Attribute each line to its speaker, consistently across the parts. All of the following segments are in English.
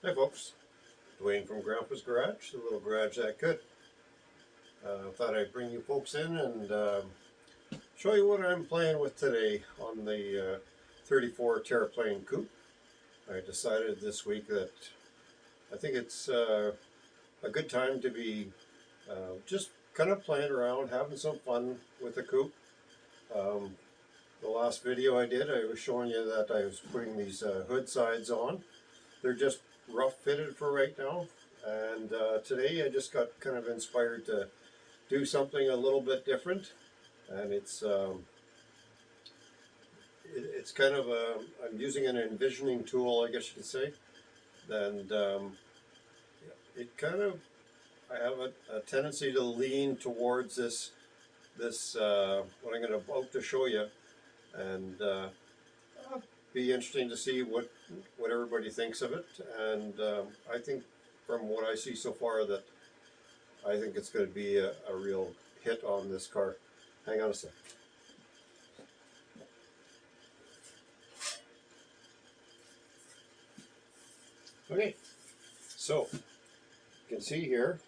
Speaker 1: Hi folks, Dwayne from Grandpa's Garage, the little garage that could. Thought I'd bring you folks in and show you what I'm playing with today on the 34 Terraplane Coupe. I decided this week that I think it's a good time to be just kind of playing around, having some fun with the coupe. The last video I did, I was showing you that I was putting these hood sides on. They're just rough fitted for right now, and today I just got kind of inspired to do something a little bit different, and it's kind of I'm using an envisioning tool, I guess you could say, and it kind of, I have a tendency to lean towards this what I'm going to about to show you, and be interesting to see what everybody thinks of it. And I think from what I see so far that I think it's going to be a real hit on this car. Hang on a sec. Okay, so you can see here,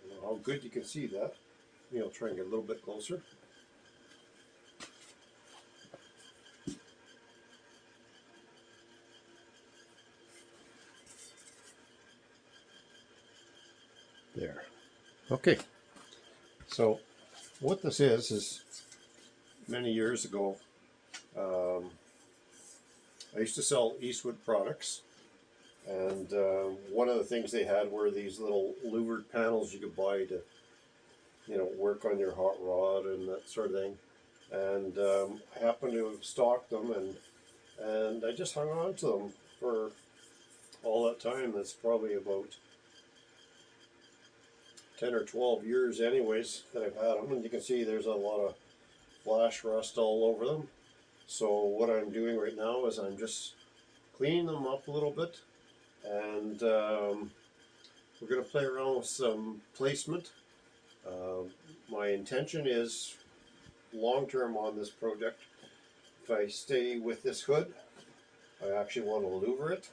Speaker 1: I don't know how good you can see that. Maybe I'll try and get a little bit closer. There. Okay, so what this is many years ago, I used to sell Eastwood products, and one of the things they had were these little louvered panels you could buy to, you know, work on your hot rod and that sort of thing. And I happened to have stocked them, and I just hung on to them for all that time. That's probably about 10 or 12 years anyways that I've had them, and you can see there's a lot of flash rust all over them. So what I'm doing right now is I'm just cleaning them up a little bit, and we're going to play around with some placement. My intention is long-term on this project, if I stay with this hood, I actually want to louver it.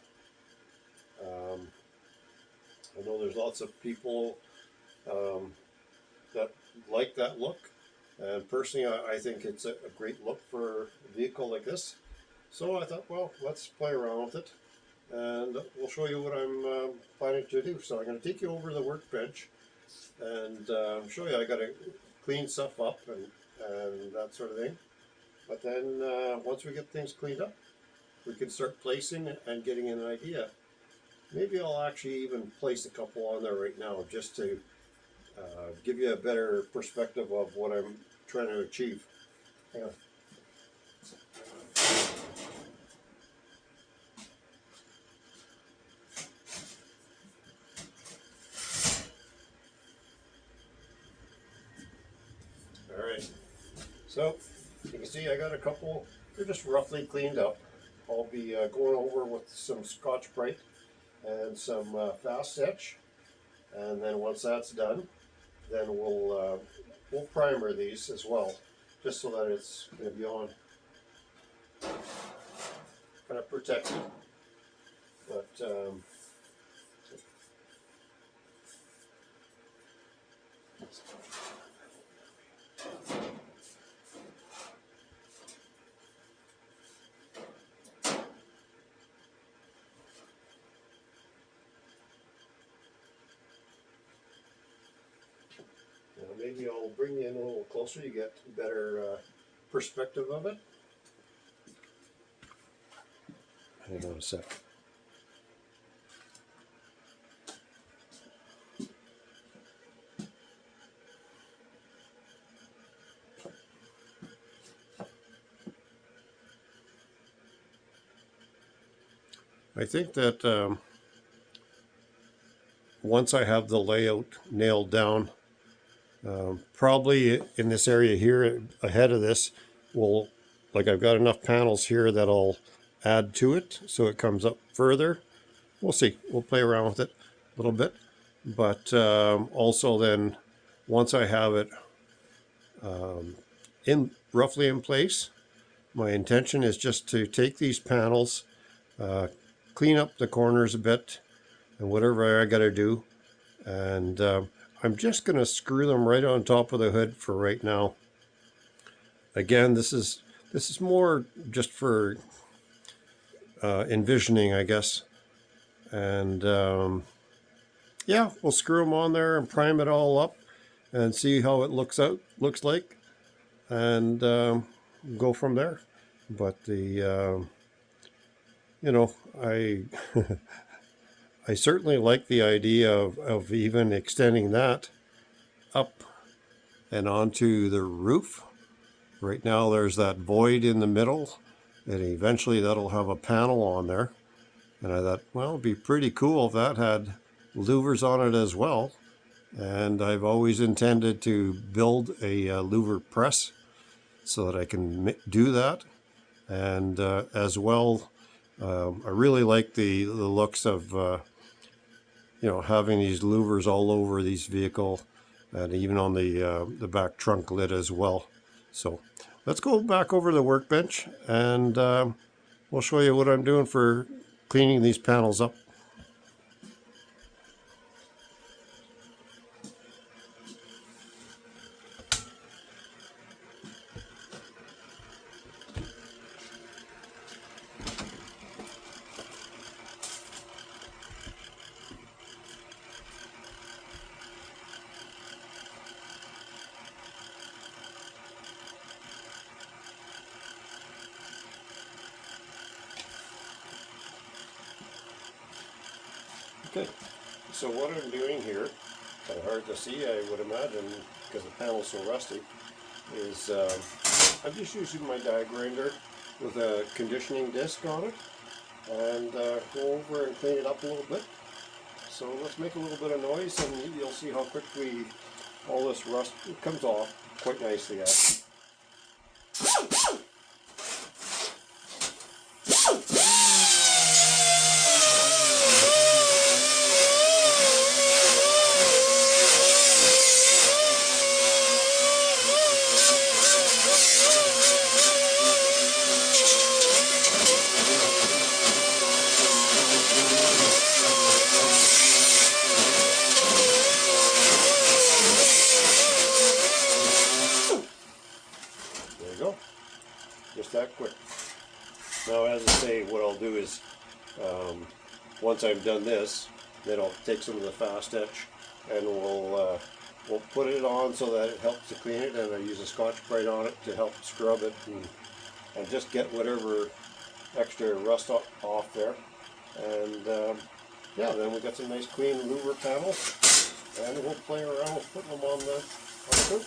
Speaker 1: I know there's lots of people that like that look, and personally I think it's a great look for a vehicle like this. So I thought, well, let's play around with it, and we'll show you what I'm planning to do. So I'm going to take you over to the workbench and show you. I got to clean stuff up and that sort of thing. But then once we get things cleaned up, we can start placing and getting an idea. Maybe I'll actually even place a couple on there right now, just to give you a better perspective of what I'm trying to achieve. Hang on. Alright, so you can see I got a couple, they're just roughly cleaned up. I'll be going over with some Scotch-Brite and some fast etch, and then once that's done, then we'll primer these as well, just so that it's going to be on, kind of protected. But maybe I'll bring you in a little closer, you get a better perspective of it. Hang on a sec. I think that once I have the layout nailed down, probably in this area here ahead of this, like I've got enough panels here that I'll add to it so it comes up further. We'll see. We'll play around with it a little bit. But also then, once I have it roughly in place, my intention is just to take these panels, clean up the corners a bit, and whatever I got to do. And I'm just going to screw them right on top of the hood for right now. Again, this is more just for envisioning, I guess. And yeah, we'll screw them on there and prime it all up and see how it looks like, and go from there. But the you know, I I certainly like the idea of even extending that up and onto the roof. Right now there's that void in the middle, and eventually that'll have a panel on there. And I thought, well, it'd be pretty cool if that had louvers on it as well. And I've always intended to build a louver press so that I can do that. And as well, I really like the looks of having these louvers all over these vehicle, and even on the back trunk lid as well. So let's go back over the workbench, and we'll show you what I'm doing for cleaning these panels up. Okay, so what I'm doing here, kind of hard to see, I would imagine, because the panel's so rusty, is I'm just using my die grinder with a conditioning disc on it, and go over and clean it up a little bit. So let's make a little bit of noise, and you'll see how quickly all this rust comes off quite nicely, actually. There you go, just that quick. Now, as I say, what I'll do is, once I've done this, then I'll take some of the fast etch, and we'll put it on so that it helps to clean it, and I use a Scotch-Brite on it to help scrub it and just get whatever extra rust off there. And yeah, then we got some nice clean louver panels, and we'll play around with putting them on the coat.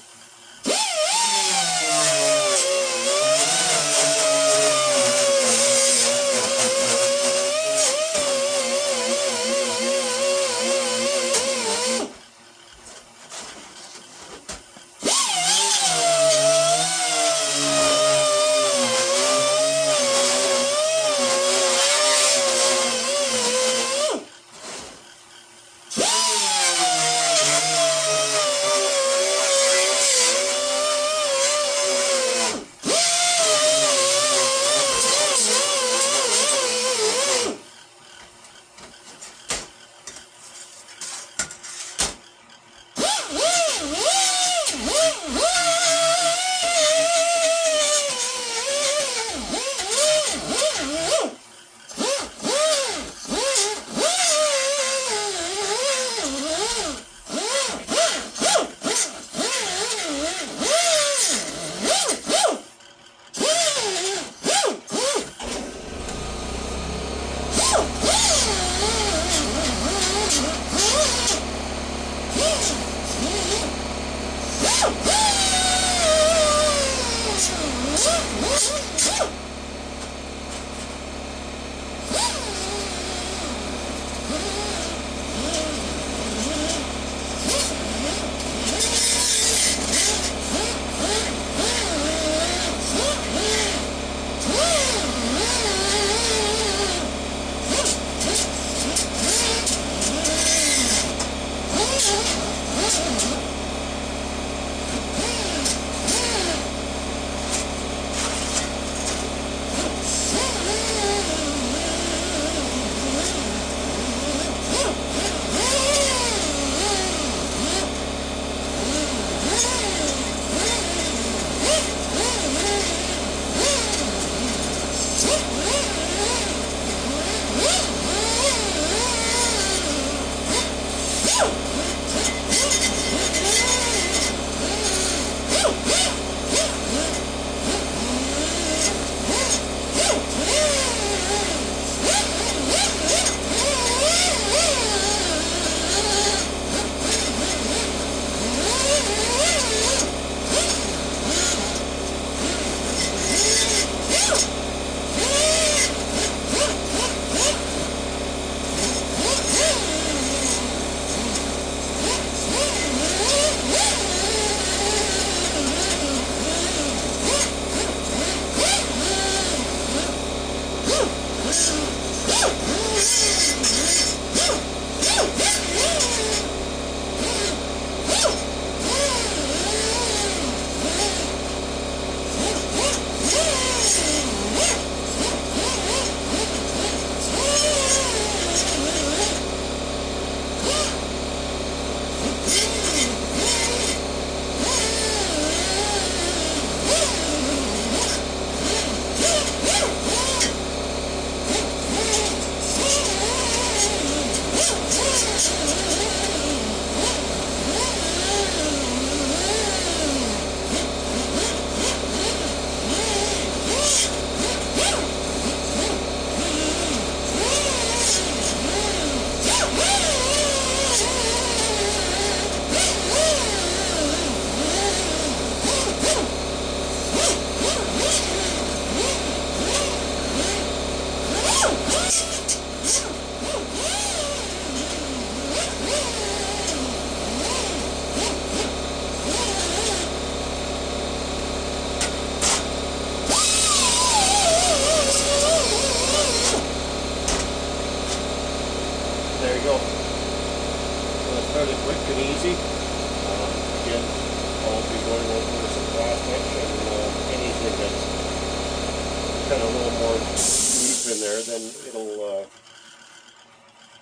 Speaker 1: kind of a little more deep in there, then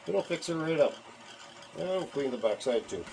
Speaker 1: it'll fix it right up. And I'll clean the backside too.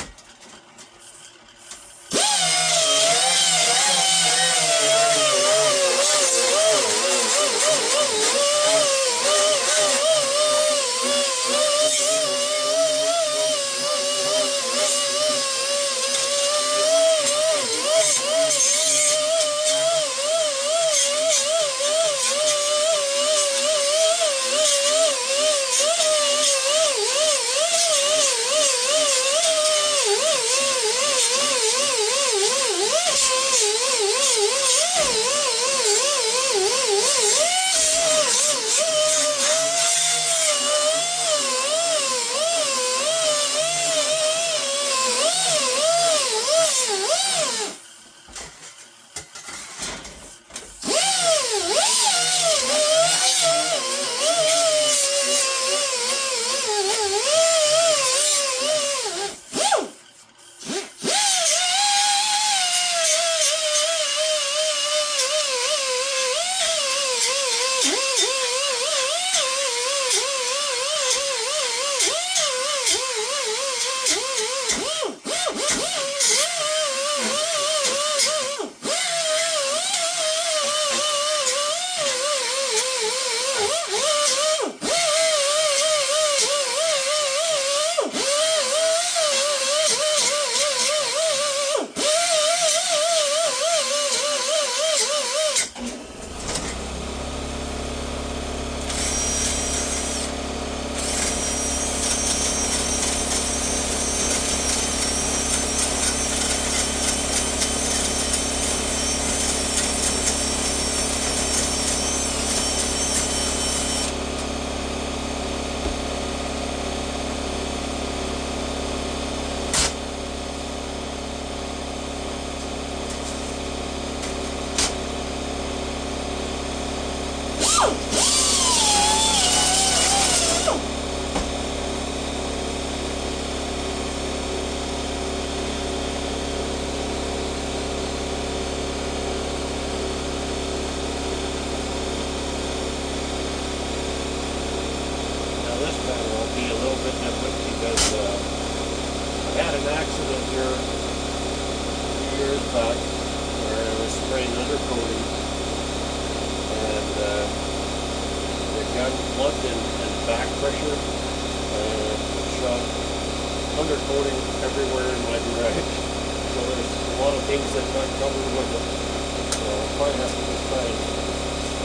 Speaker 1: I had an accident here a few years back where I was spraying undercoating and it got blood and back pressure and shot undercoating everywhere in my garage. So there's a lot of things that got covered with it. So I'll probably have to just try and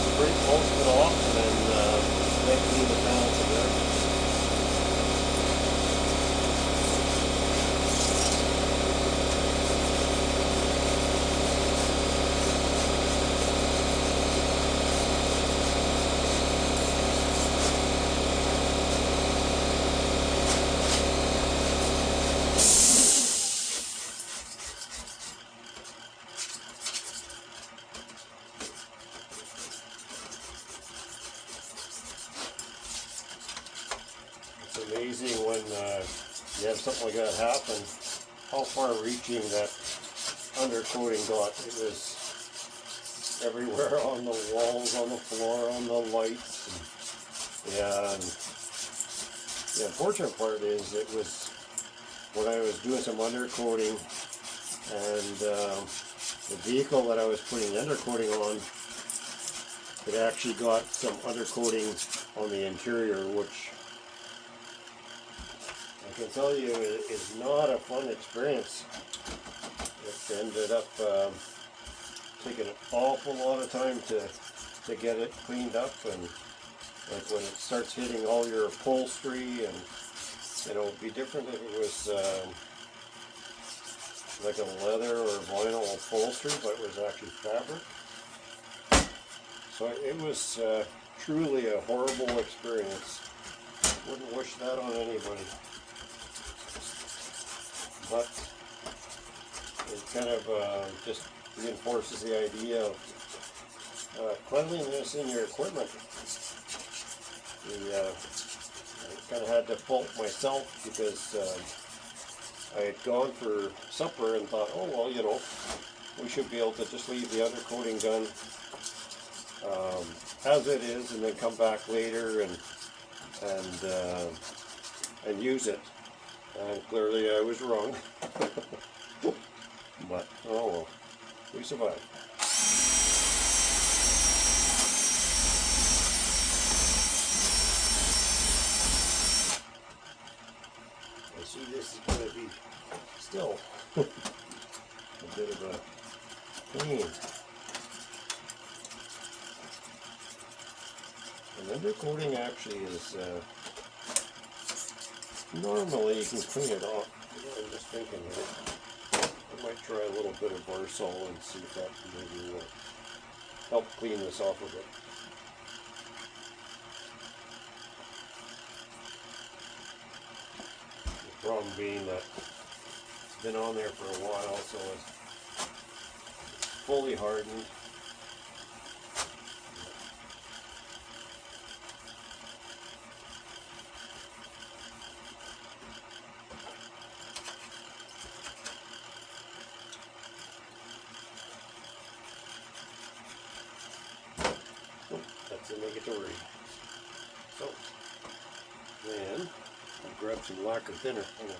Speaker 1: spray most of it off and then clean the balance of there. It's amazing when you have something like that happen, how far-reaching that undercoating got. It was everywhere on the walls, on the floor, on the lights. And the unfortunate part is it was when I was doing some undercoating and the vehicle that I was putting undercoating on, it actually got some undercoating on the interior, which I can tell you is not a fun experience. It ended up taking an awful lot of time to get it cleaned up, and like when it starts hitting all your upholstery, and you know, it'd be different if it was like a leather or vinyl upholstery, but it was actually fabric. So it was truly a horrible experience. Wouldn't wish that on anybody. But it kind of just reinforces the idea of cleanliness in your equipment. I kind of had to fault myself because I had gone for supper and thought, oh well, you know, we should be able to just leave the undercoating gun as it is, and then come back later and use it. And clearly I was wrong. But oh well, we survived. I see this is going to be still a bit of a pain. And undercoating actually is normally you can clean it off. I'm just thinking here. I might try a little bit of Varsol and see if that maybe will help clean this off a bit. The problem being that it's been on there for a while, so it's fully hardened. That's a negatory. So then I'll grab some lacquer thinner. Hang on.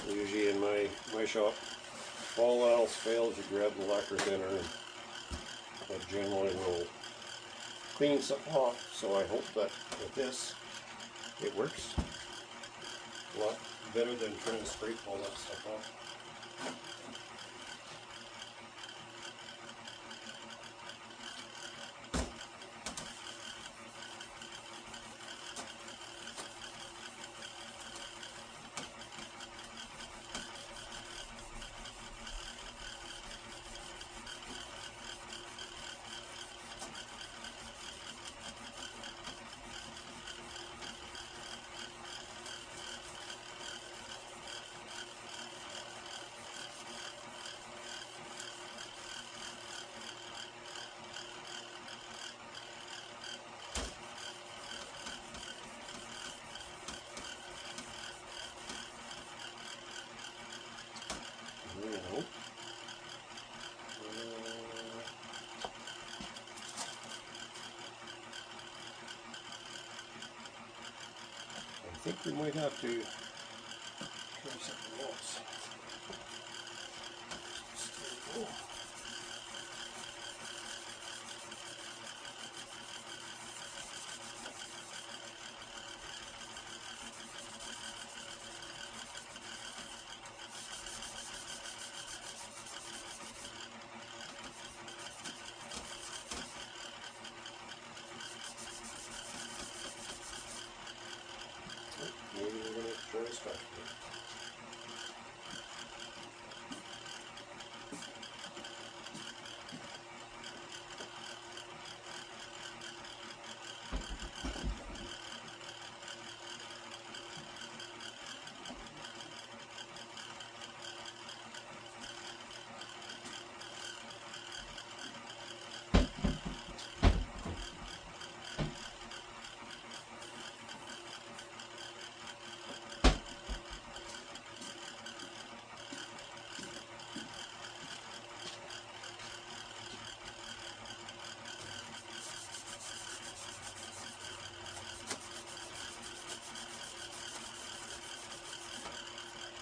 Speaker 1: Usually in my shop, if all else fails, you grab the lacquer thinner, and that generally will clean stuff off. So I hope that with this, it works a lot better than trying to scrape all that stuff off. I think we might have to try something else. Maybe we're going to try to start here.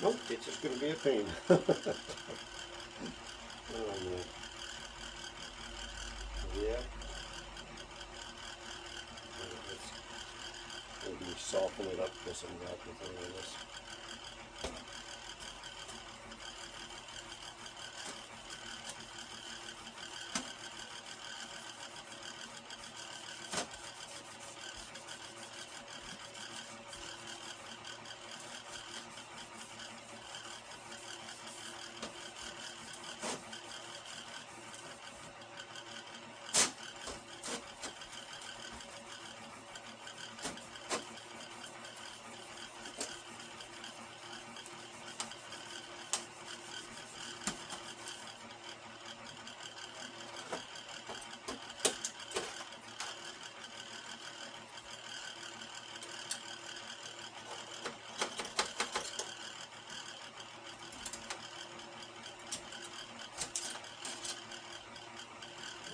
Speaker 1: Nope, it's just going to be a pain. Oh man. Yeah. Let's maybe soften it up with some lacquer thinner on this.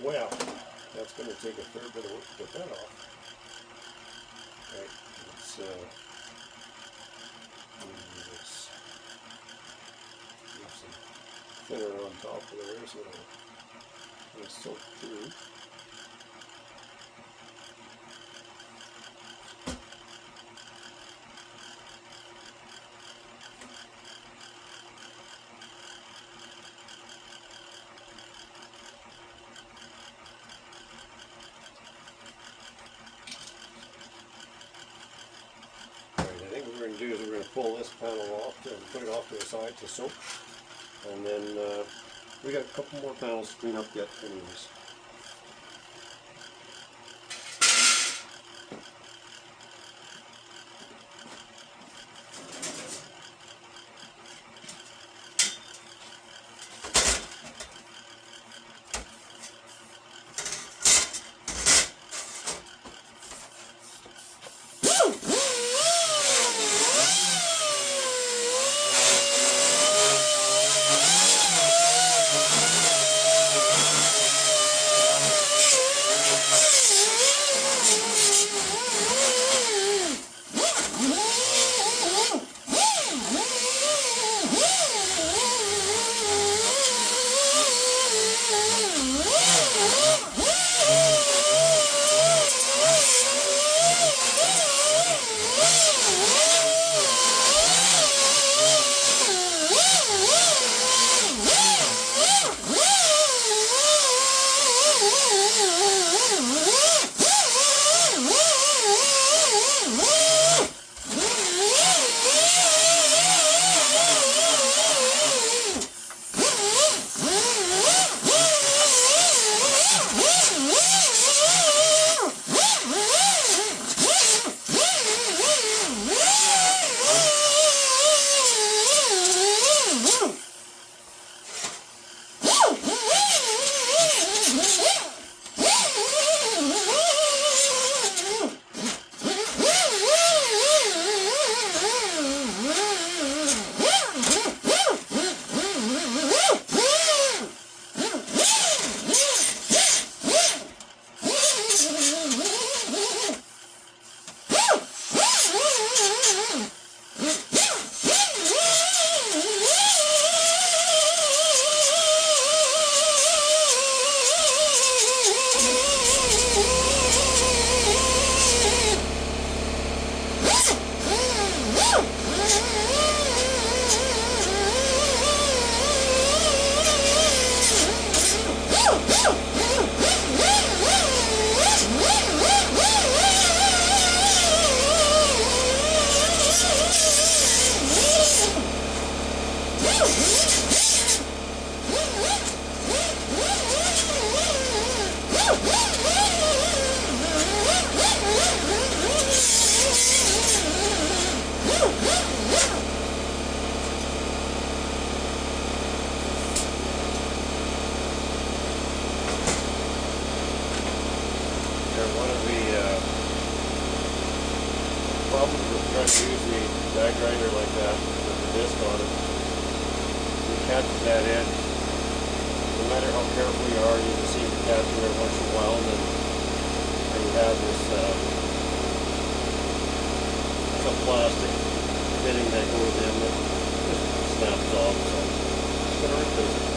Speaker 1: Well, that's going to take a fair bit of work to get that off. Right, let's do this. Get some thinner on top of there so it'll soak through. What we're going to do is we're going to pull this panel off and put it off to the side to soak, and then we got a couple more panels to clean up yet anyways. Problems with trying to use the die grinder like that with the disc on it. You catch that edge. No matter how careful you are, you can seem to catch it every once in a while, and then you have this some plastic fitting that goes in that just snaps off. So I'm going to replace it.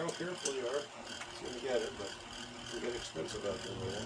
Speaker 1: how careful you are. It's going to get it, but it can get expensive out there.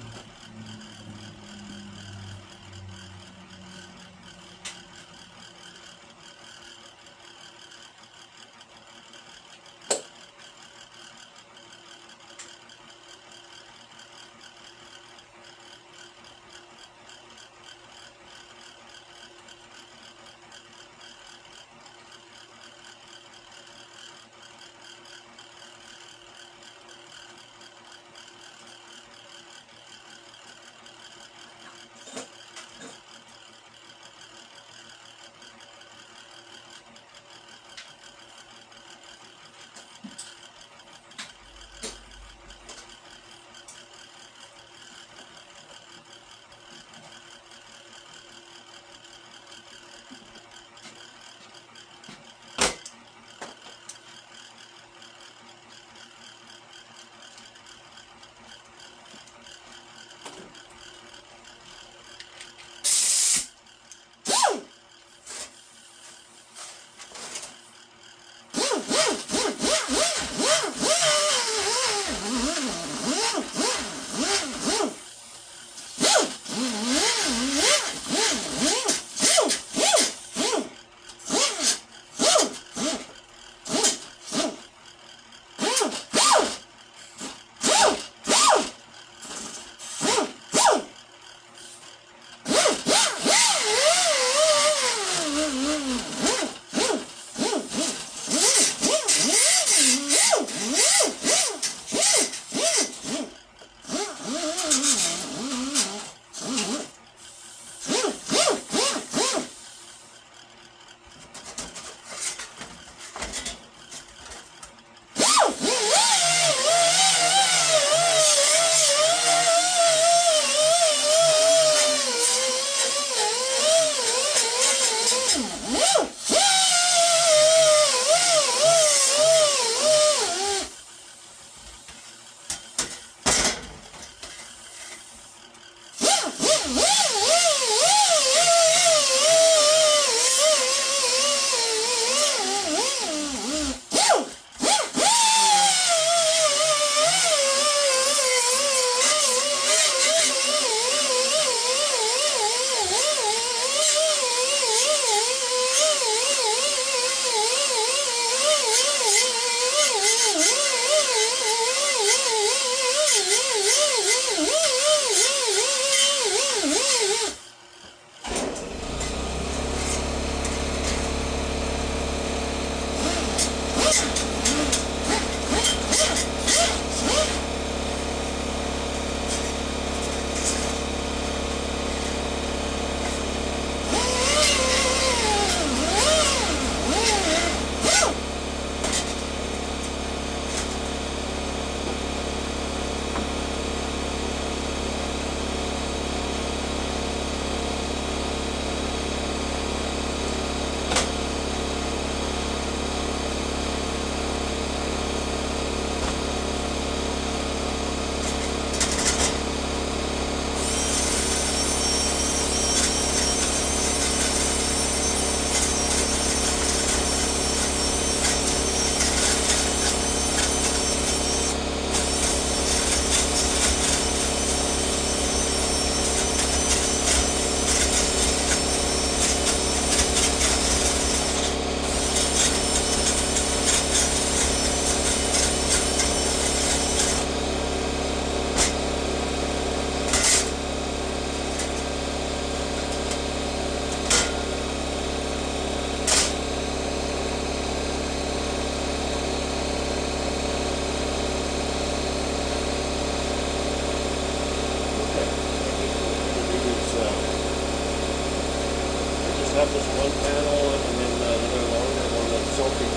Speaker 1: have this one panel and then another longer one that's soaking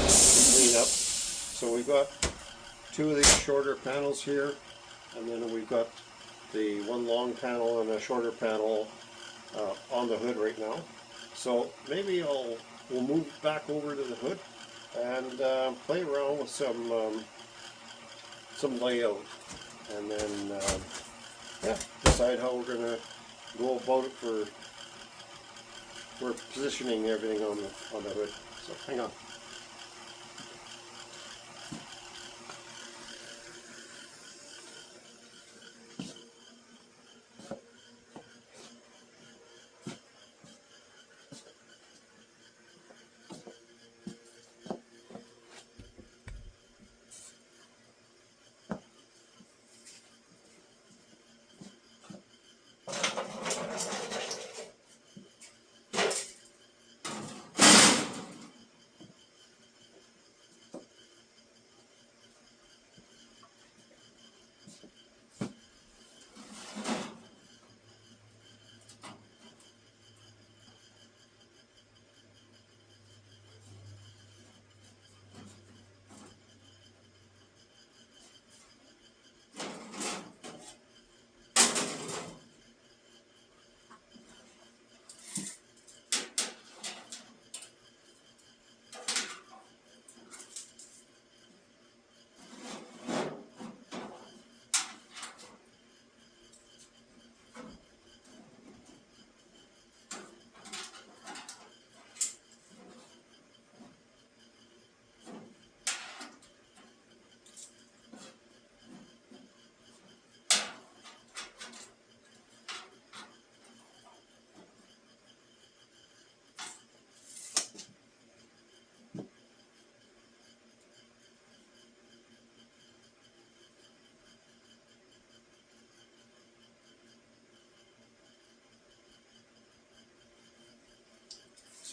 Speaker 1: to clean up. So we've got two of these shorter panels here, and then we've got the one long panel and a shorter panel on the hood right now. So maybe we'll move back over to the hood and play around with some layout, and then decide how we're gonna go about it for positioning everything on the hood. So hang on.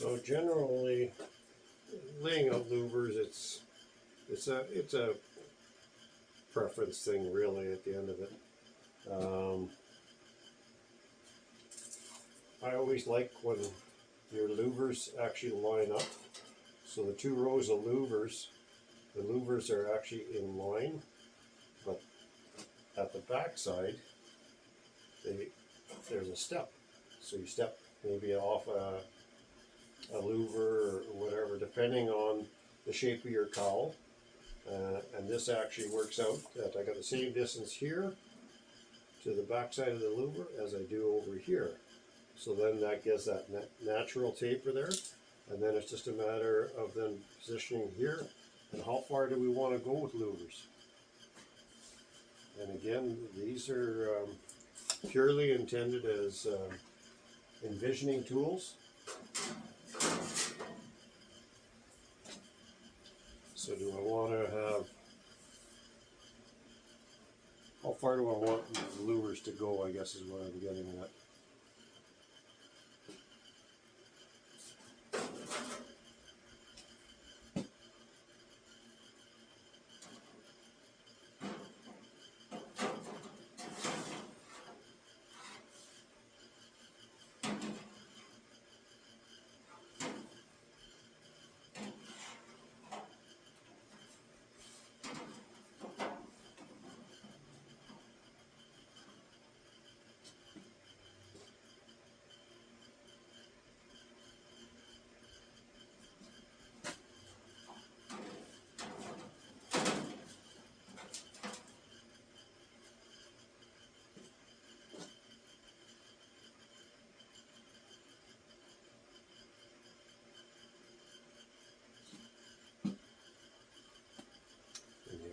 Speaker 1: So generally, laying out louvers, it's a preference thing really at the end of it. I always like when your louvers actually line up. So the two rows of louvers, the louvers are actually in line, but at the back side, there's a step. So you step maybe off a louver or whatever, depending on the shape of your cowl. And this actually works out that I got the same distance here to the back side of the louver as I do over here. So then that gives that natural taper there. And then it's just a matter of then positioning here and how far do we want to go with louvers. And again, these are purely intended as envisioning tools. So do I want to have, how far do I want the louvers to go, I guess is what I'm getting at.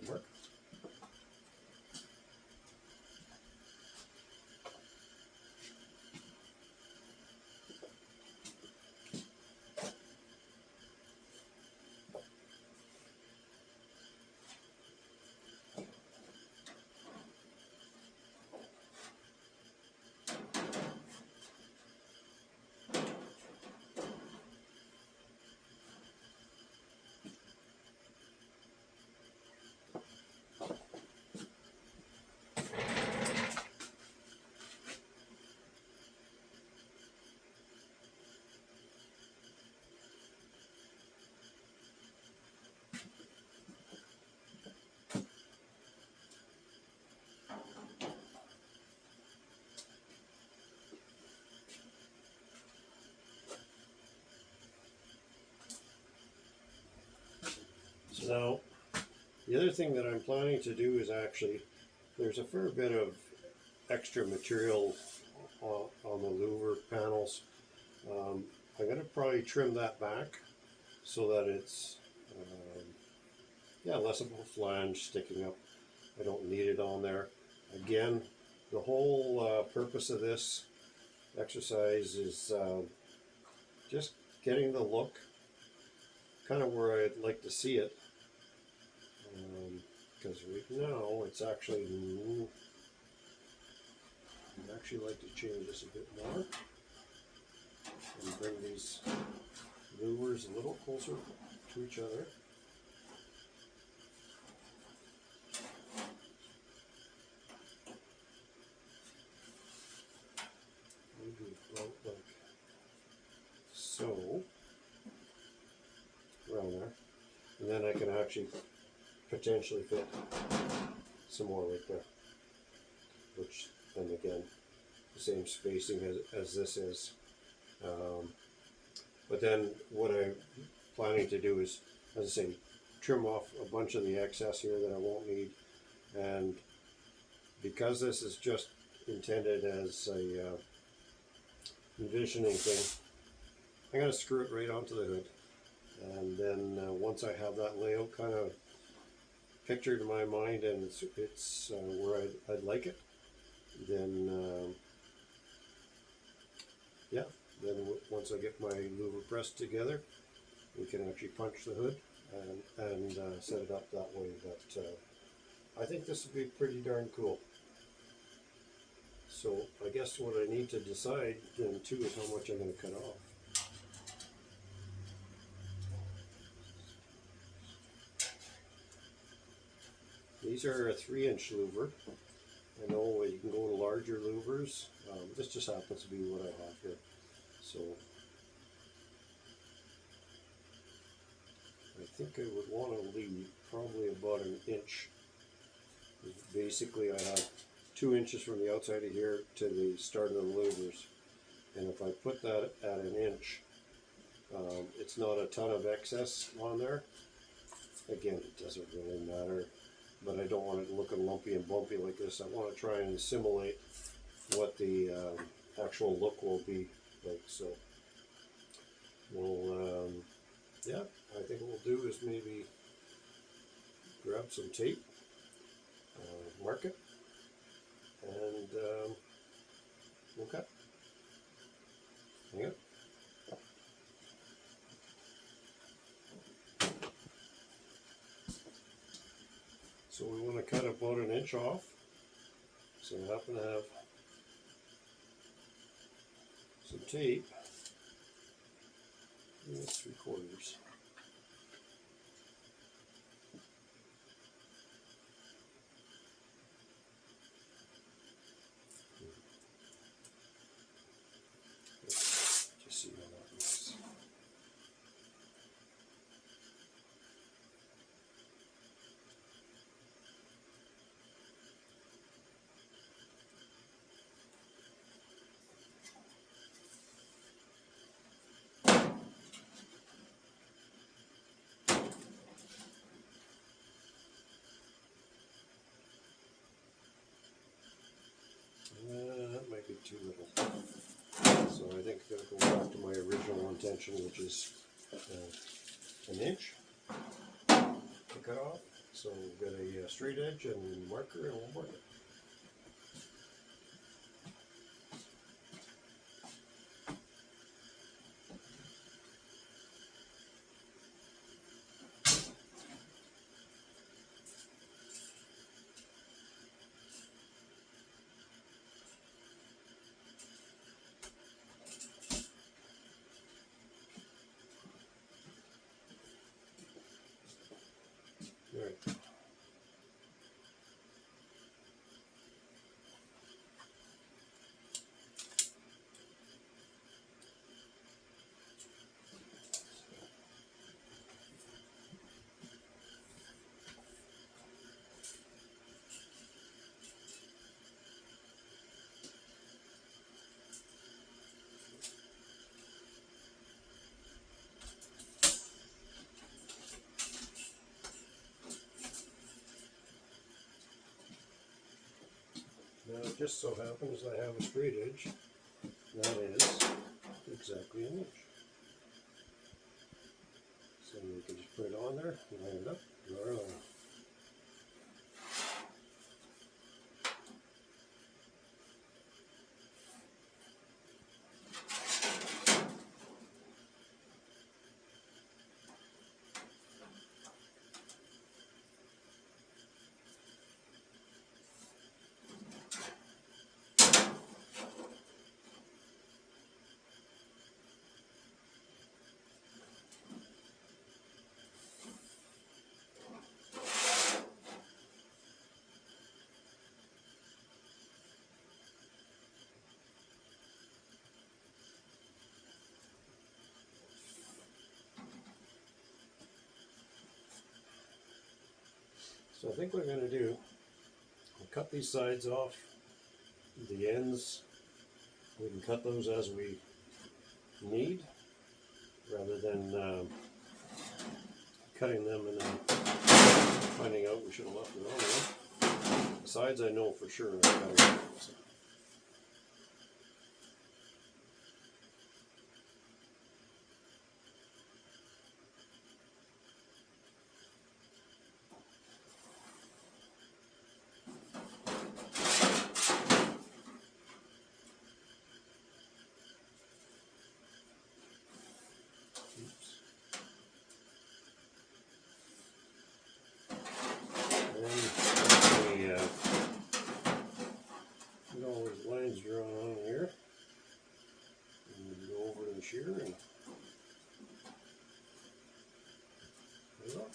Speaker 1: Work. So now, the other thing that I'm planning to do is actually, there's a fair bit of extra material on the louver panels. I'm going to probably trim that back so that it's less of a flange sticking up. I don't need it on there. Again, the whole purpose of this exercise is just getting the look kind of where I'd like to see it. Because right now it's actually, I'd actually like to change this a bit more and bring these louvers a little closer to each other. Maybe about like so, around there, and then I can actually potentially fit some more right there, which then again the same spacing as this is, but then what I'm planning to do is, as I say, trim off a bunch of the excess here that I won't need. And because this is just intended as a envisioning thing, I'm going to screw it right onto the hood, and then once I have that layout kind of pictured in my mind and it's where I'd like it, then then once I get my louver pressed together, we can actually punch the hood and set it up that way. But I think this would be pretty darn cool. So I guess what I need to decide then too is how much I'm going to cut off. These are a 3-inch louver. I know you can go to larger louvers. This just happens to be what I have here. So I think I would want to leave probably about an inch. Basically I have 2 inches from the outside of here to the start of the louvers. And if I put that at an inch, it's not a ton of excess on there. Again, it doesn't really matter, but I don't want it looking lumpy and bumpy like this. I want to try and simulate what the actual look will be like. So we'll, yeah, I think what we'll do is maybe grab some tape, mark it, and we'll cut. Hang on. So we want to cut about an inch off. So I happen to have some tape. And it's 3/4. Just see how that looks. That might be too little. So I think I'm going to go back to my original intention, which is an inch to cut off. So we've got a straight edge and marker, and we'll mark it. All right. Now it just so happens I have a straight edge. That is exactly an inch. So you can just put it on there, line it up, draw a line. So I think what we're going to do, we'll cut these sides off, the ends, we can cut those as we need, rather than cutting them and then finding out we should have left it on there. The sides I know for sure are cutting off. So. Get all these lines drawn on here, and go over to the shear and put it off.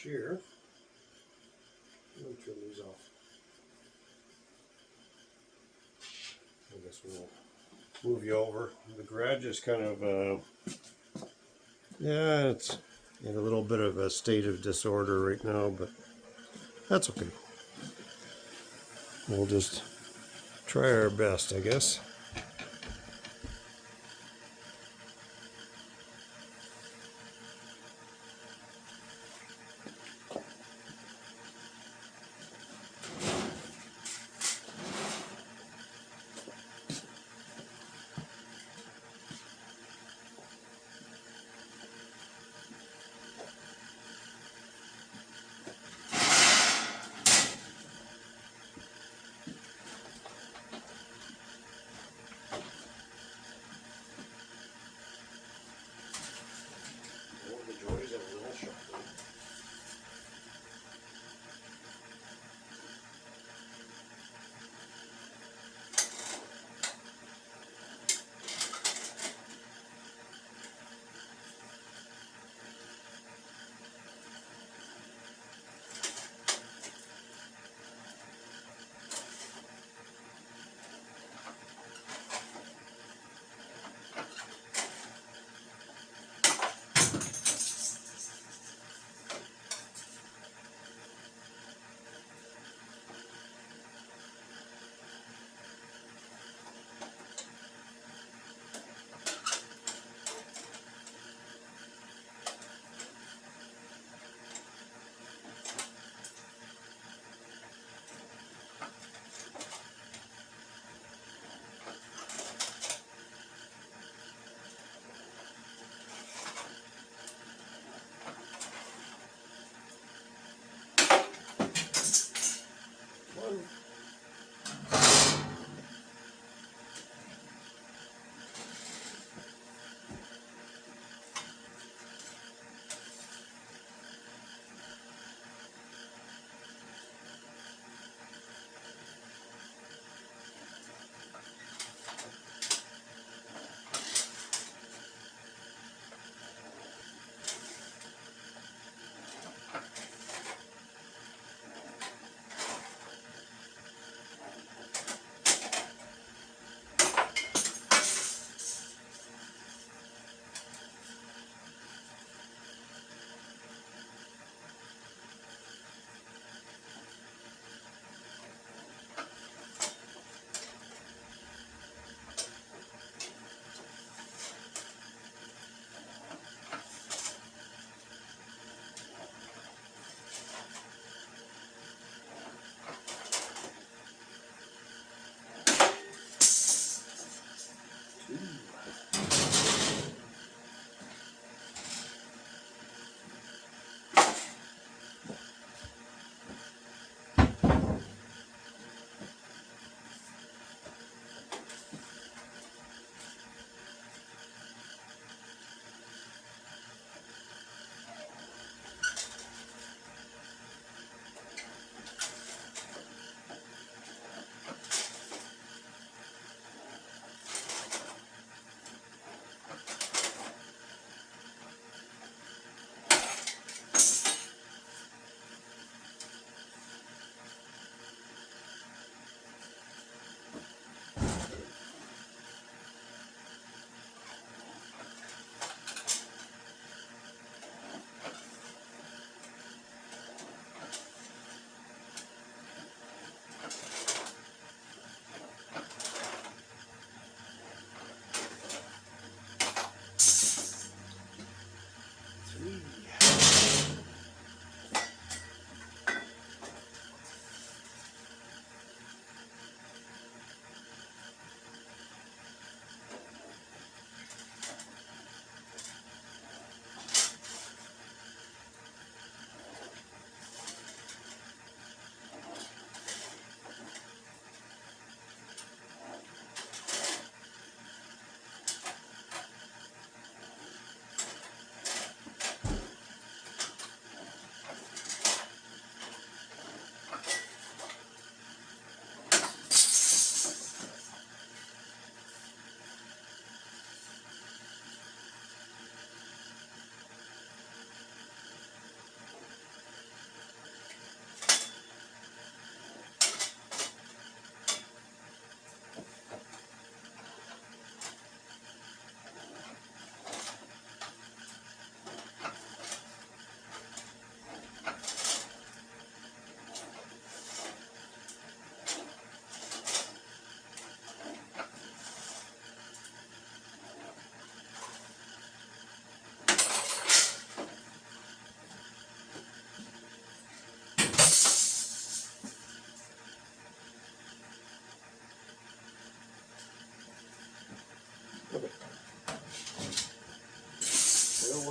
Speaker 1: here. Let me turn these off. I guess we'll move you over. The garage is kind of, yeah, it's in a little bit of a state of disorder right now, but that's okay. We'll just try our best, I guess.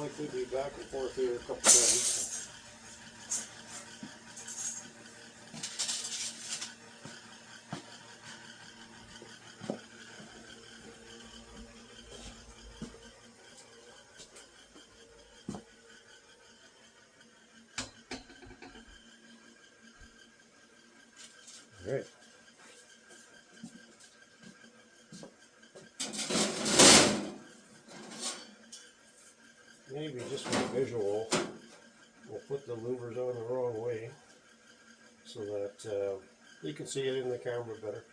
Speaker 1: likely be back and forth here a couple times. All right. Maybe just for visual, we'll put the louvers on the wrong way so that you can see it in the camera better.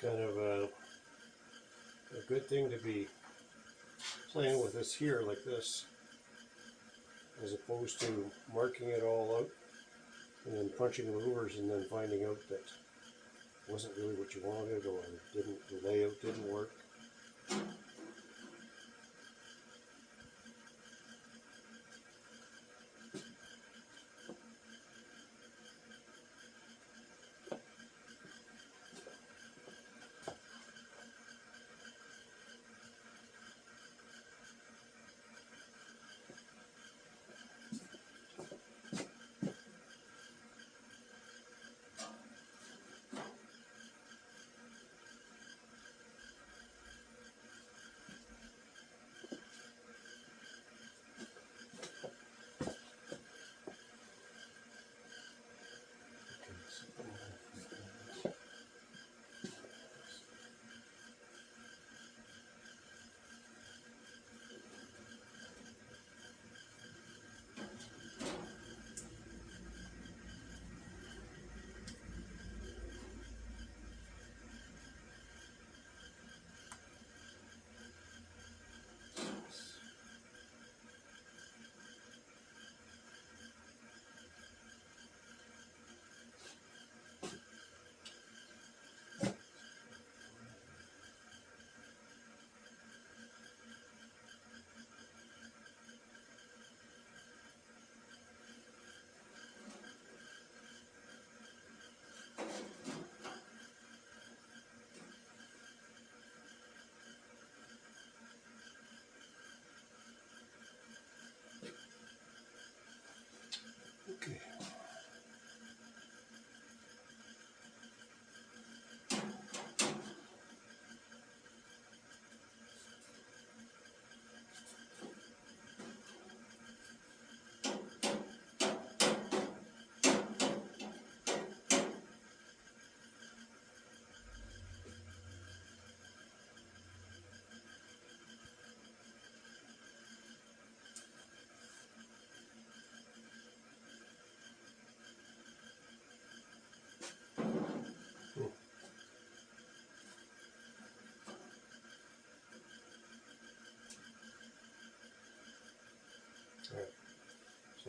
Speaker 1: Kind of a good thing to be playing with this here like this, as opposed to marking it all out and then punching louvers and then finding out that it wasn't really what you wanted, or the layout didn't work.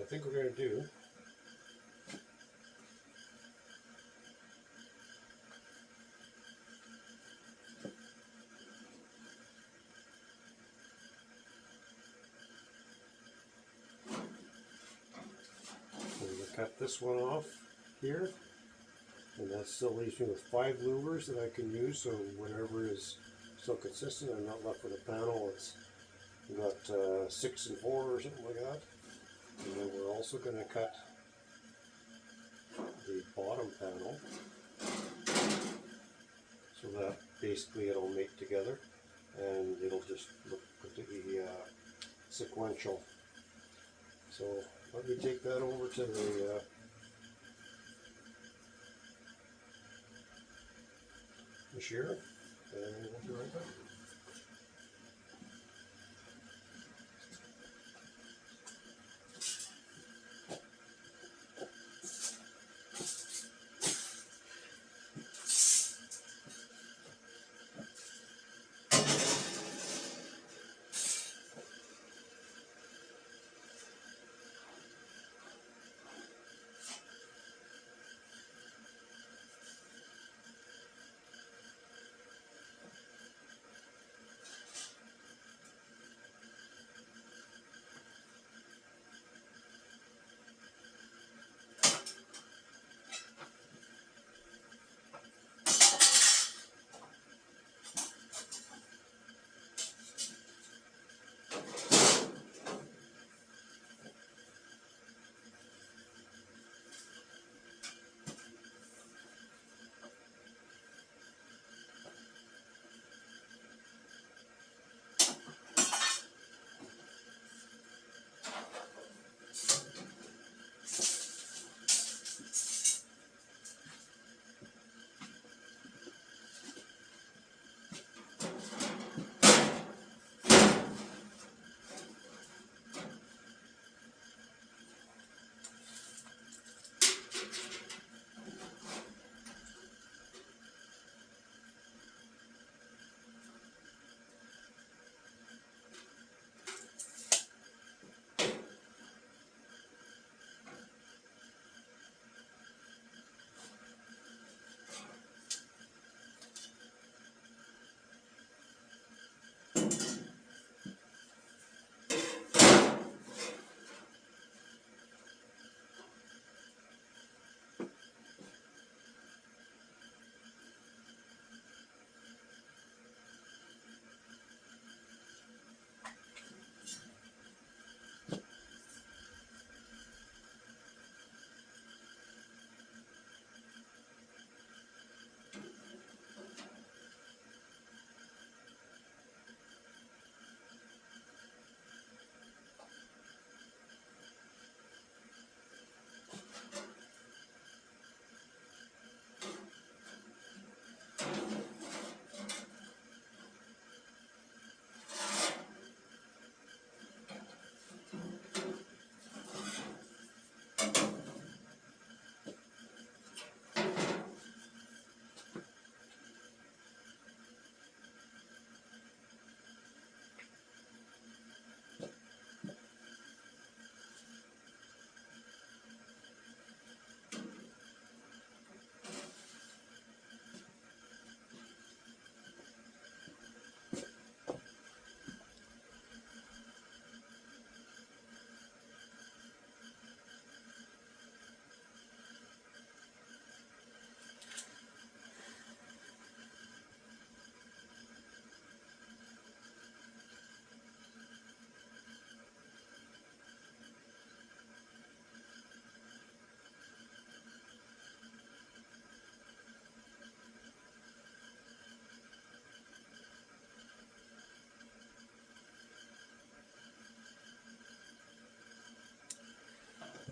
Speaker 1: I think we're going to do I'm going to cut this one off here, and that still leaves me with 5 louvers that I can use, so whatever is still consistent, I'm not left with a panel. It's got 6 and 4 or something like that. And then we're also going to cut the bottom panel so that basically it'll mate together and it'll just look completely sequential. So let me take that over to the shear, and we'll be right back.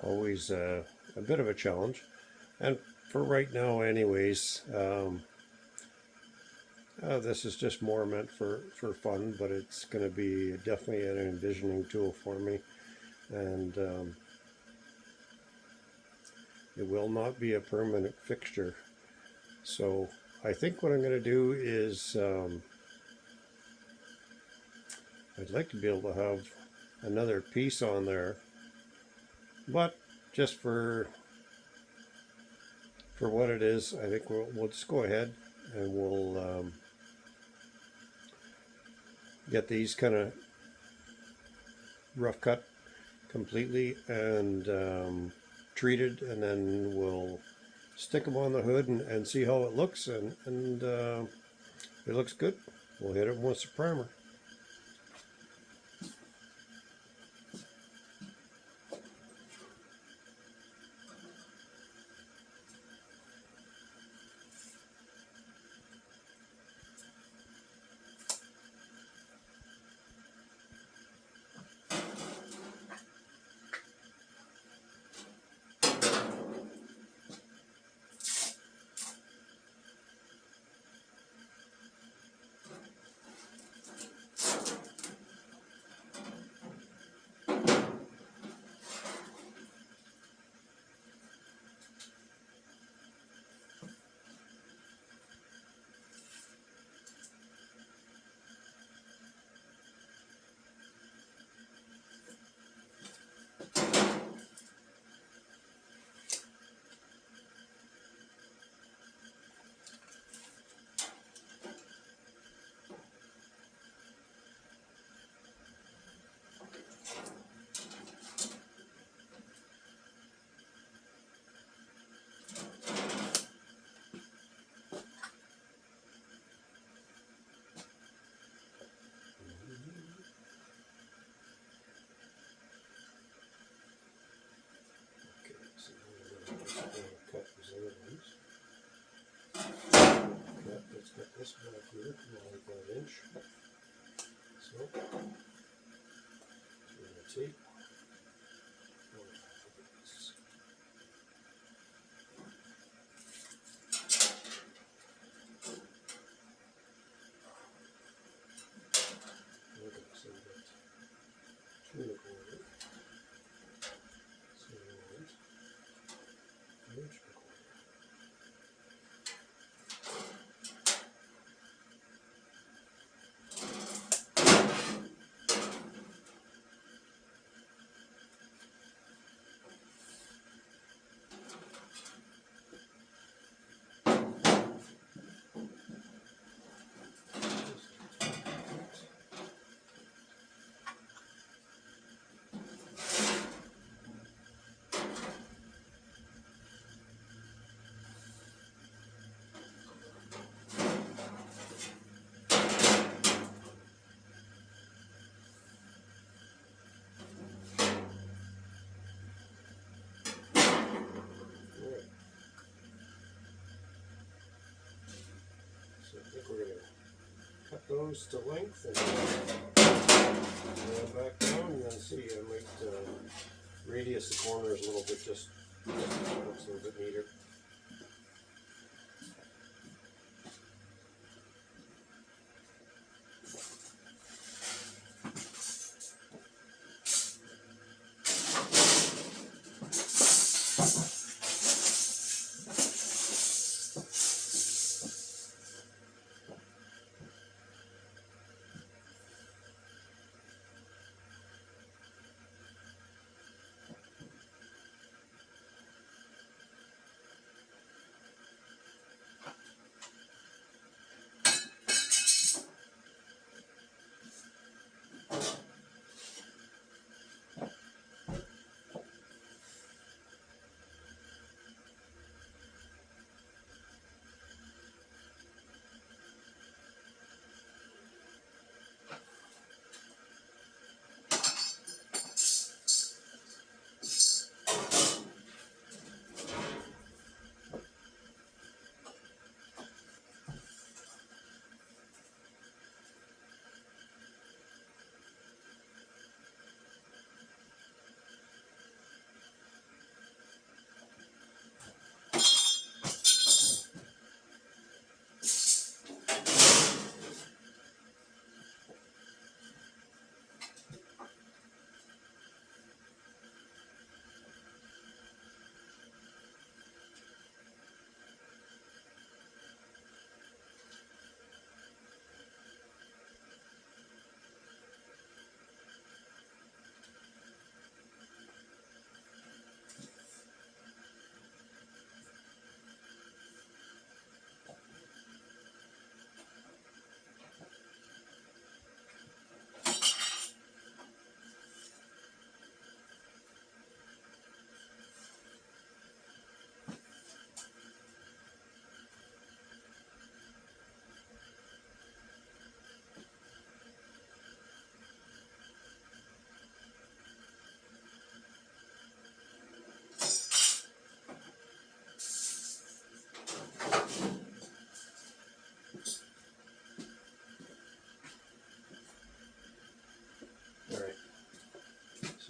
Speaker 1: Always a bit of a challenge, and for right now anyways, this is just more meant for fun, but it's going to be definitely an envisioning tool for me, and it will not be a permanent fixture. So I think what I'm going to do is I'd like to be able to have another piece on there but just for what it is, I think we'll just go ahead and we'll get these kind of rough cut completely and treated, and then we'll stick them on the hood and see how it looks, and if it looks good, we'll hit it once a primer. Let's get this back here, like 1 inch. So, we're going to tape. Okay, so we got 2 1/4. So we want 1 inch 1/4. So I think we're going to cut those to length and then back down, and then see, I might radius the corners a little bit, just so it looks a little bit neater.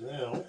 Speaker 1: now.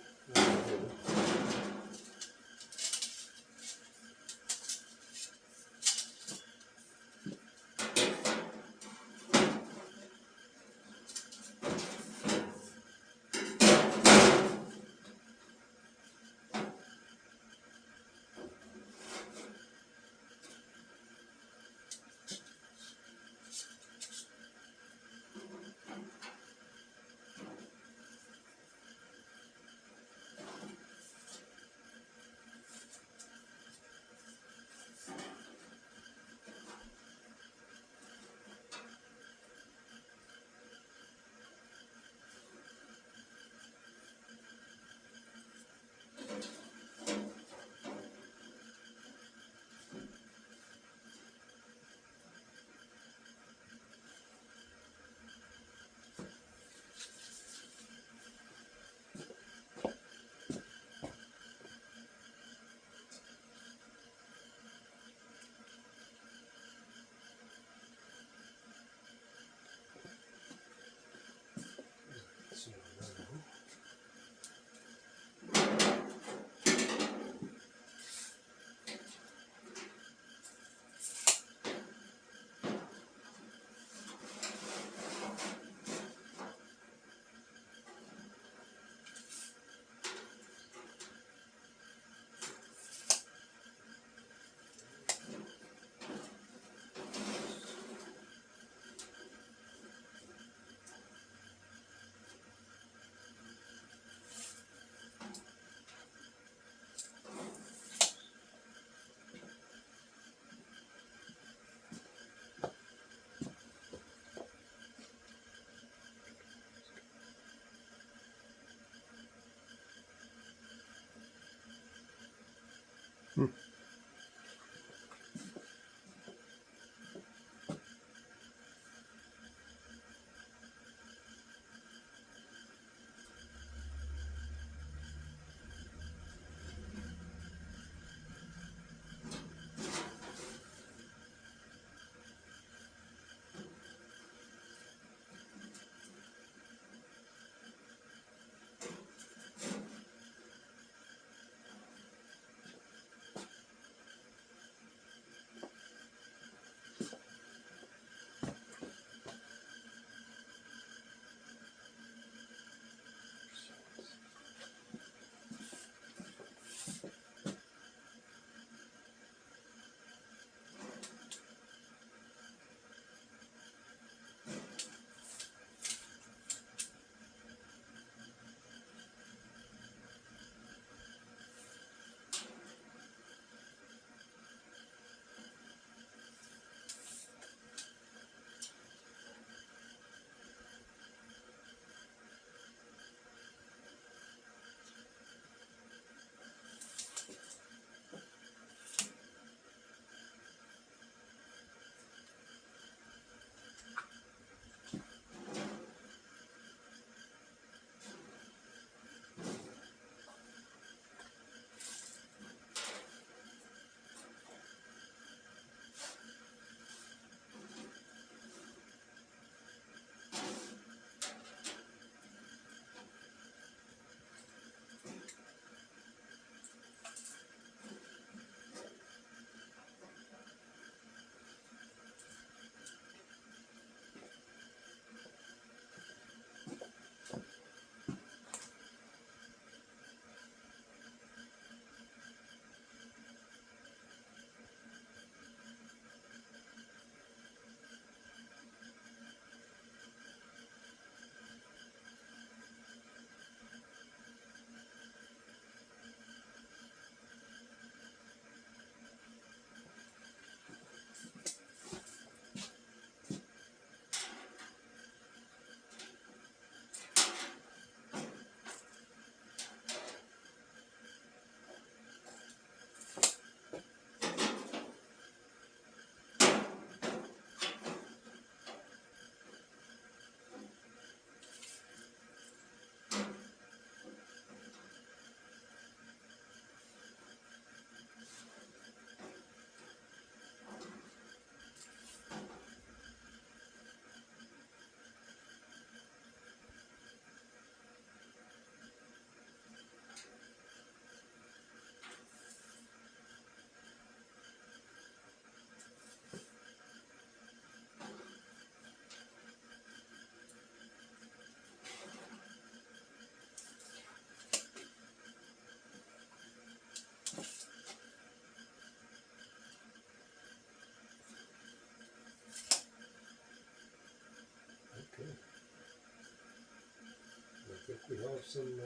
Speaker 1: we have some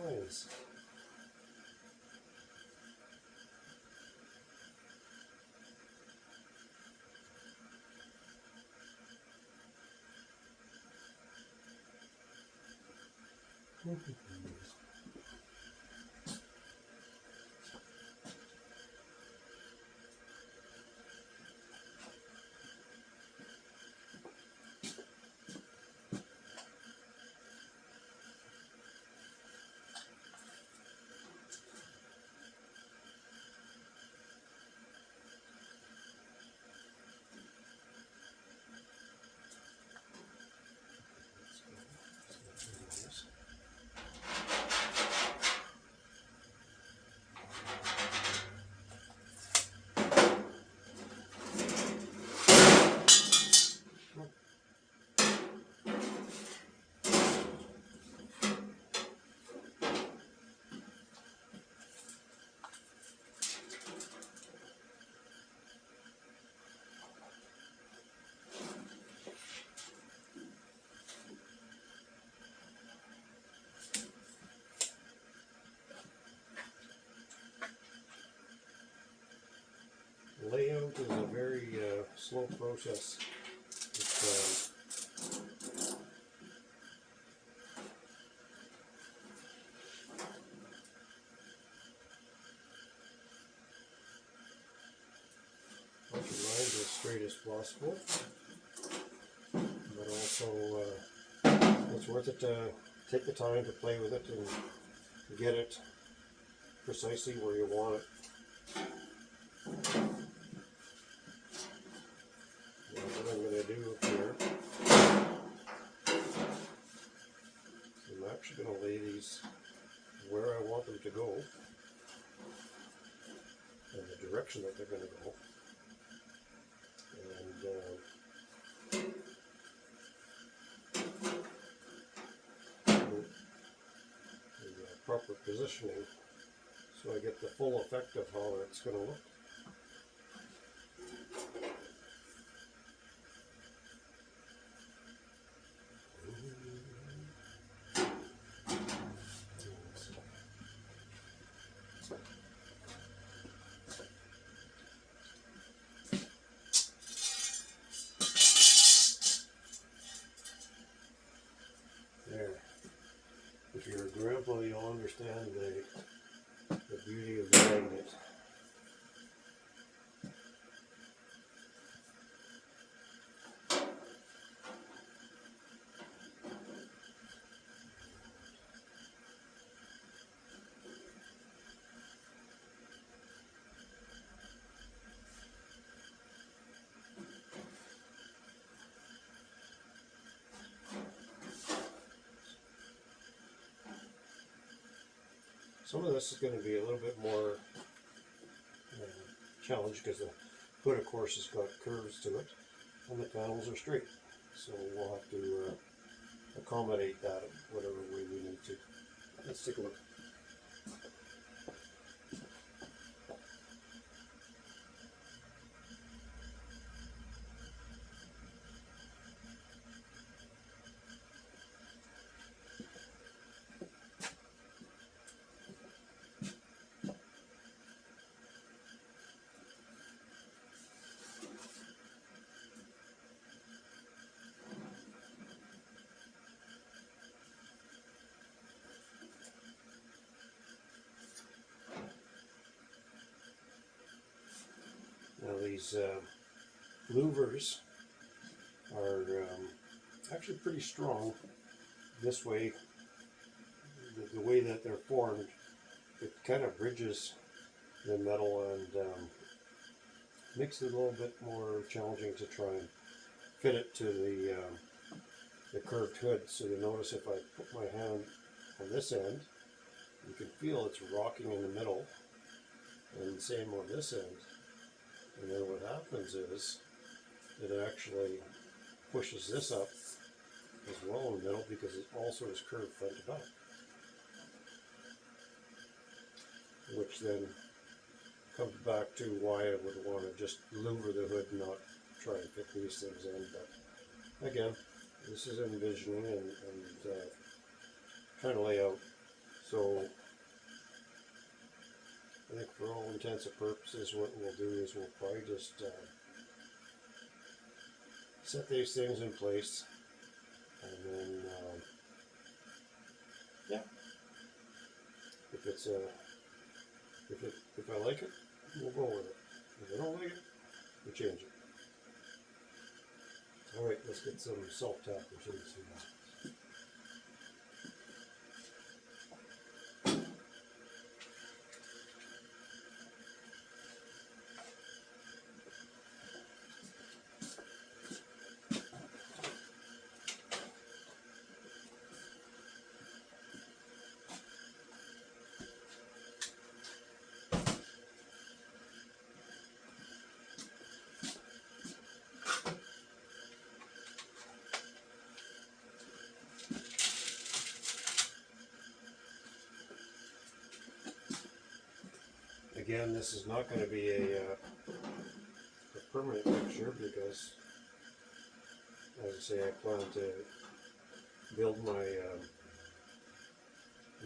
Speaker 1: lines. Layout is a very slow process. It's, want your lines as straight as possible, but also it's worth it to take the time to play with it and get it precisely where you want it. Now, what I'm going to do here, I'm actually going to lay these where I want them to go and the direction that they're going to go. The proper positioning so I get the full effect of how it's going to look. There. If you're a grandpa, you'll understand the beauty of the magnet. Some of this is going to be a little bit more challenged because the hood, of course, has got curves to it, and the panels are straight. So we'll have to accommodate that whatever way we need to. Let's take a look. Now these louvers are actually pretty strong. This way, the way that they're formed, it kind of bridges the metal and makes it a little bit more challenging to try and fit it to the curved hood. So you notice if I put my hand on this end, you can feel it's rocking in the middle, and same on this end. And then what happens is it actually pushes this up as well in the middle because it also is curved front to back, which then comes back to why I would want to just louver the hood, not try and fit these things in. But again, this is envisioning and trying to lay out. So I think for all intents and purposes, what we'll do is we'll probably just set these things in place, and then yeah, if it's if I like it, we'll go with it. If I don't like it, we change it. All right, let's get some self-tappers in this here. Again, this is not going to be a permanent picture because, as I say, I plan to build my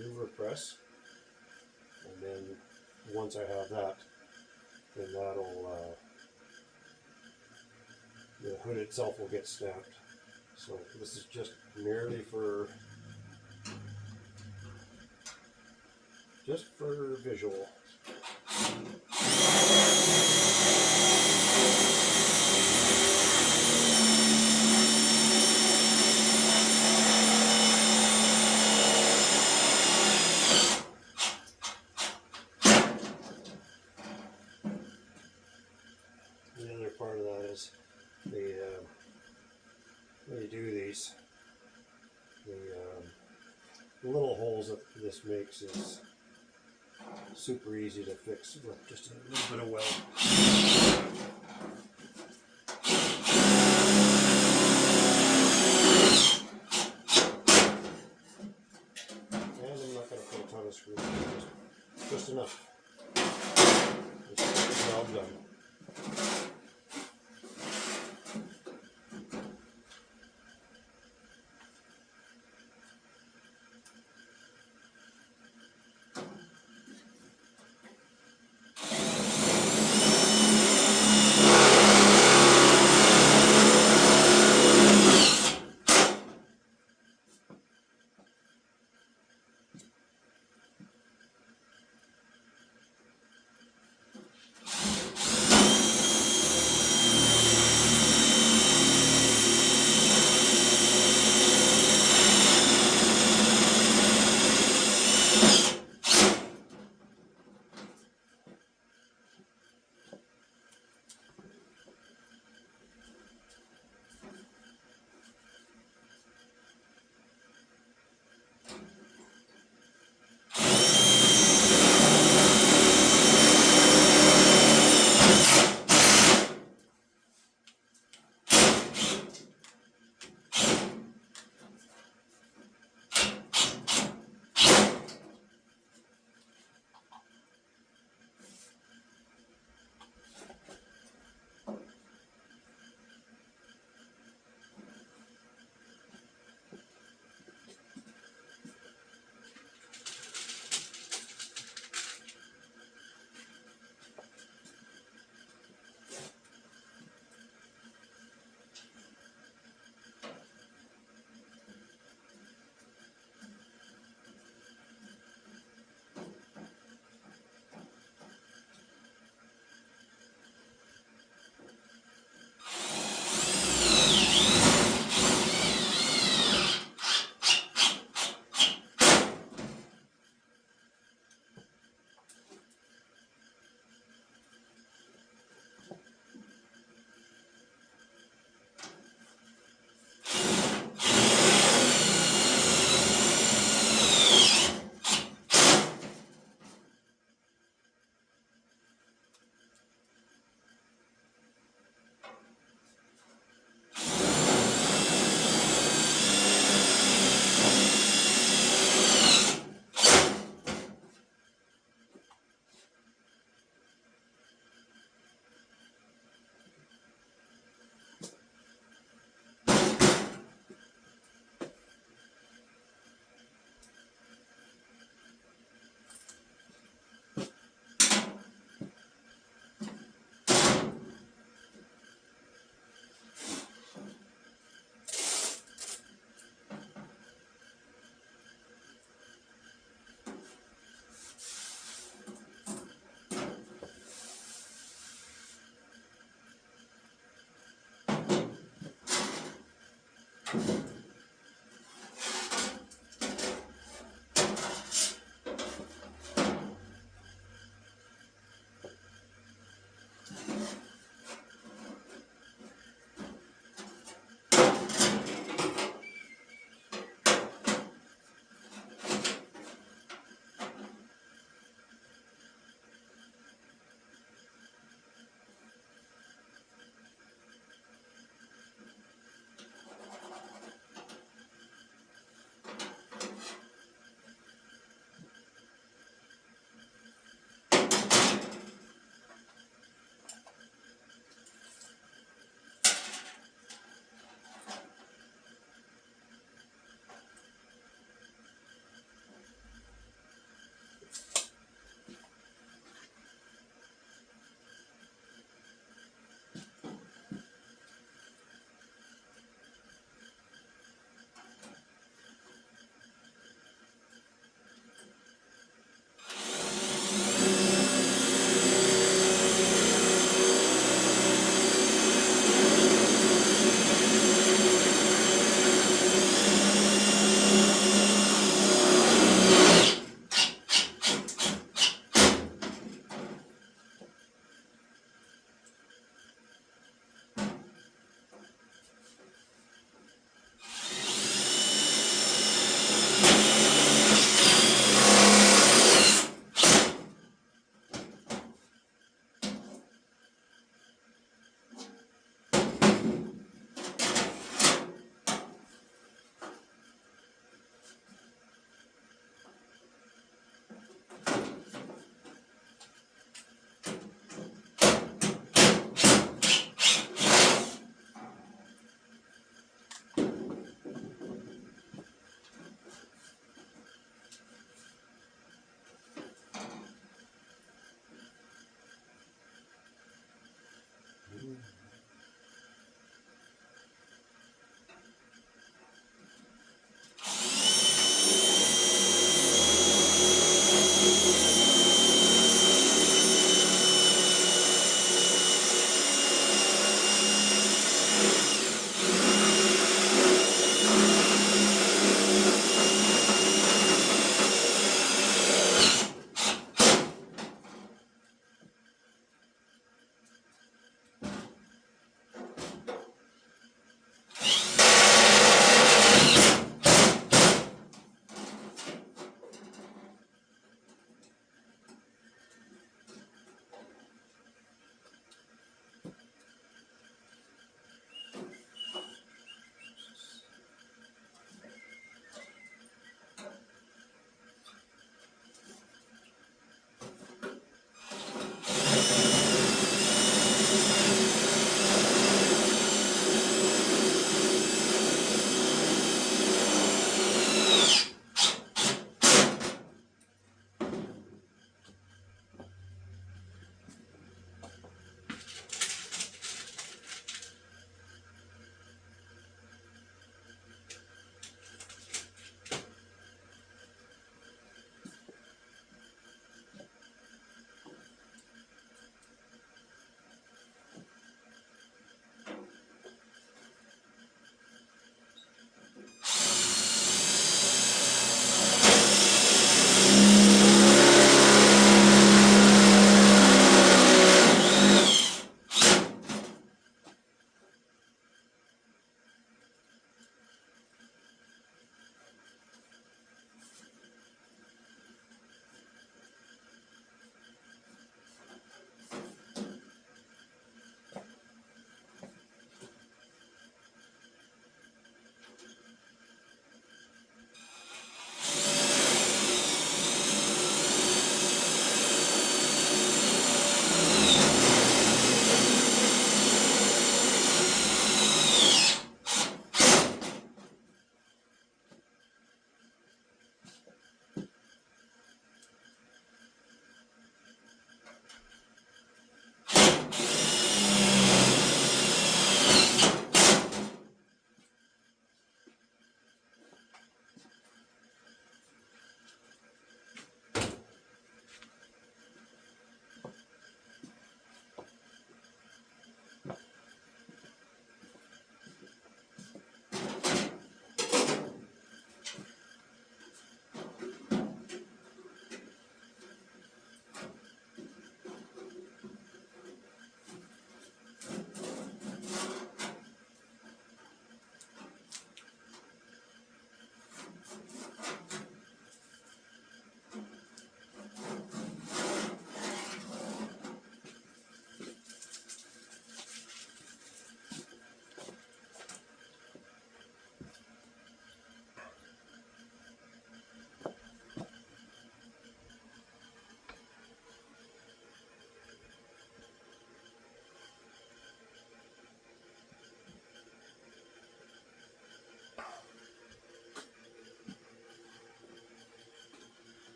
Speaker 1: louver press, and then once I have that, then that'll the hood itself will get stamped. So this is just merely for visual. The other part of that is when you do these, the little holes that this makes is super easy to fix with just a little bit of weld. And I'm not going to put a ton of screws in, just enough. Just get the job done.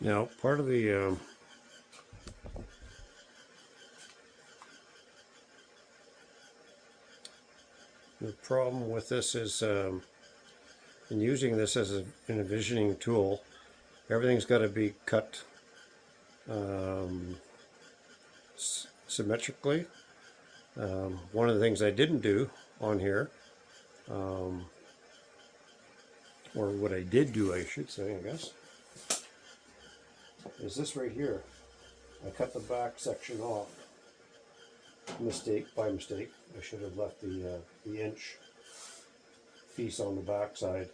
Speaker 1: Now, part of the problem with this is in using this as an envisioning tool, everything's got to be cut symmetrically. One of the things I didn't do on here, or what I did do, I should say, I guess, is this right here. I cut the back section off. By mistake. I should have left the inch piece on the back side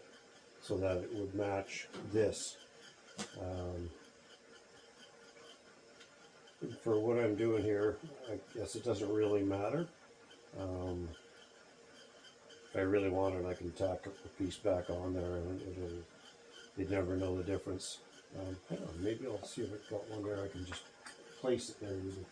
Speaker 1: so that it would match this. For what I'm doing here, I guess it doesn't really matter. If I really want it, I can tack the piece back on there, and you'd never know the difference. I don't know, maybe I'll see if I've got one there. I can just place it there easy.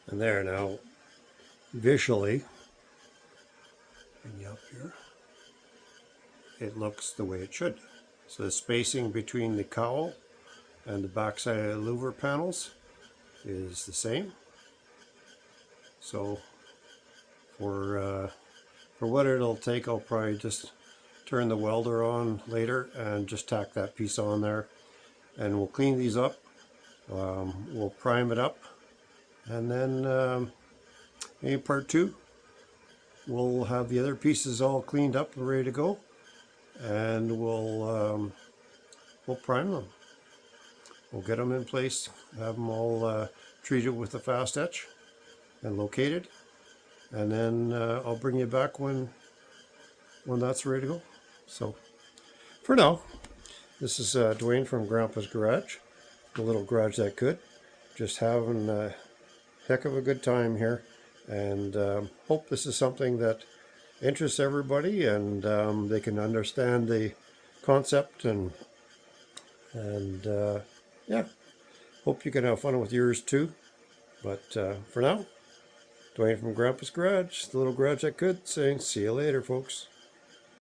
Speaker 1: And there now, visually, up here, it looks the way it should. So the spacing between the cowl and the backside of the louver panels is the same. So for what it'll take, I'll probably just turn the welder on later and just tack that piece on there, and we'll clean these up. We'll prime it up, and then in part 2 we'll have the other pieces all cleaned up and ready to go, and we'll prime them. We'll get them in place, have them all treated with the fast etch and located, and then I'll bring you back when that's ready to go. So for now, this is Dwayne from Grandpa's Garage, the little garage that could. Just having a heck of a good time here, and hope this is something that interests everybody, and they can understand the concept, and yeah, hope you can have fun with yours too. But for now, Dwayne from Grandpa's Garage, the little garage that could, saying see you later, folks.